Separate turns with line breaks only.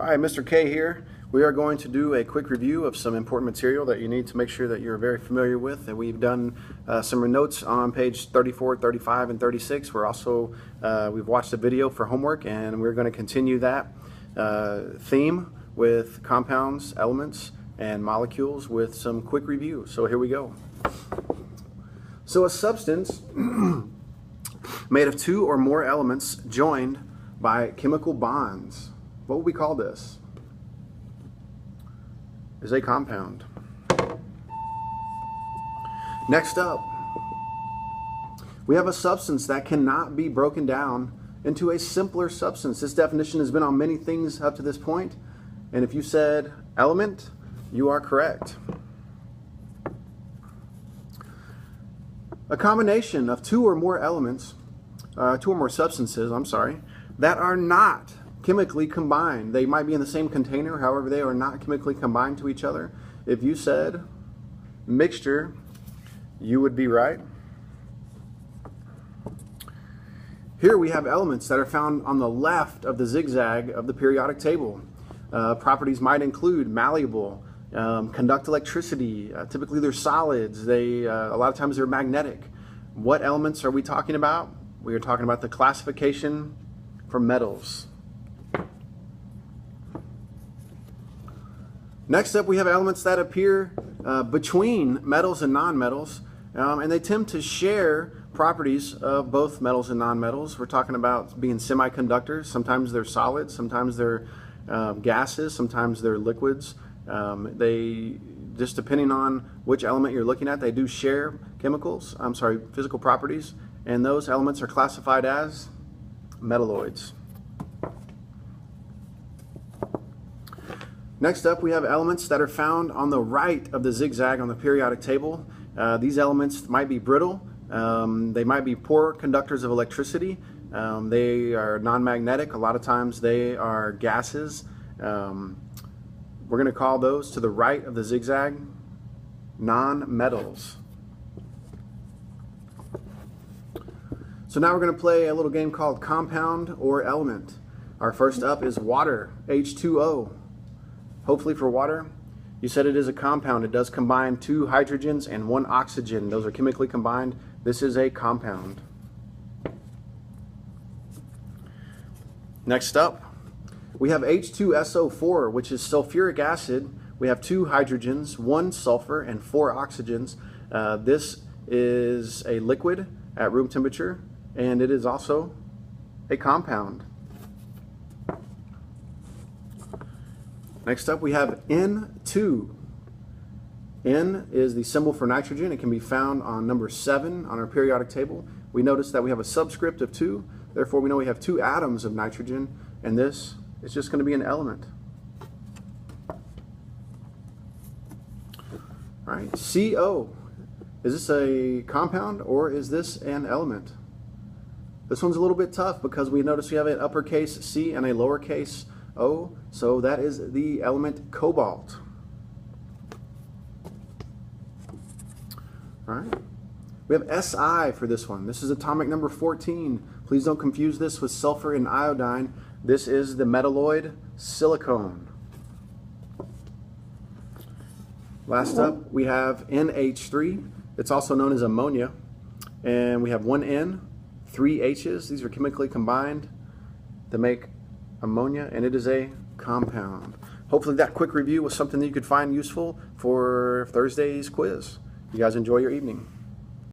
Hi, Mr. K here. We are going to do a quick review of some important material that you need to make sure that you're very familiar with. And we've done some notes on page 34, 35, and 36. We've watched a video for homework, and we're going to continue that theme with compounds, elements, and molecules with some quick review. So here we go. So a substance made of two or more elements joined by chemical bonds. What would we call this? Is a compound. Next up, we have a substance that cannot be broken down into a simpler substance. This definition has been on many things up to this point, and if you said element, you are correct. A combination of two or more elements, two or more substances, that are not chemically combined. They might be in the same container, however, they are not chemically combined to each other. If you said mixture, you would be right. Here we have elements that are found on the left of the zigzag of the periodic table. Properties might include malleable, conduct electricity. Typically they're solids. A lot of times they're magnetic. What elements are we talking about? We are talking about the classification for metals. Next up, we have elements that appear between metals and nonmetals, and they tend to share properties of both metals and nonmetals. We're talking about being semiconductors. Sometimes they're solids, sometimes they're gases, sometimes they're liquids. They just depending on which element you're looking at, they do share physical properties, and those elements are classified as metalloids. Next up, we have elements that are found on the right of the zigzag on the periodic table. These elements might be brittle. They might be poor conductors of electricity. They are non-magnetic. A lot of times they are gases. We're going to call those to the right of the zigzag non-metals. So now we're going to play a little game called compound or element. Our first up is water, H2O. Hopefully for water, you said it is a compound. It does combine two hydrogens and one oxygen. Those are chemically combined. This is a compound. Next up, we have H2SO4, which is sulfuric acid. We have two hydrogens, one sulfur, and four oxygens. This is a liquid at room temperature, and it is also a compound. Next up, we have N2. N is the symbol for nitrogen. It can be found on number 7 on our periodic table. We notice that we have a subscript of 2. Therefore, we know we have 2 atoms of nitrogen, and this is just going to be an element. All right, CO. Is this a compound or is this an element? This one's a little bit tough because we notice we have an uppercase C and a lowercase O, so that is the element cobalt. All right. We have Si for this one. This is atomic number 14. Please don't confuse this with sulfur and iodine. This is the metalloid silicone. Last up, we have NH3. It's also known as ammonia. And we have one N, 3 H's. These are chemically combined to make ammonia, and it is a compound. Hopefully that quick review was something that you could find useful for Thursday's quiz. You guys enjoy your evening.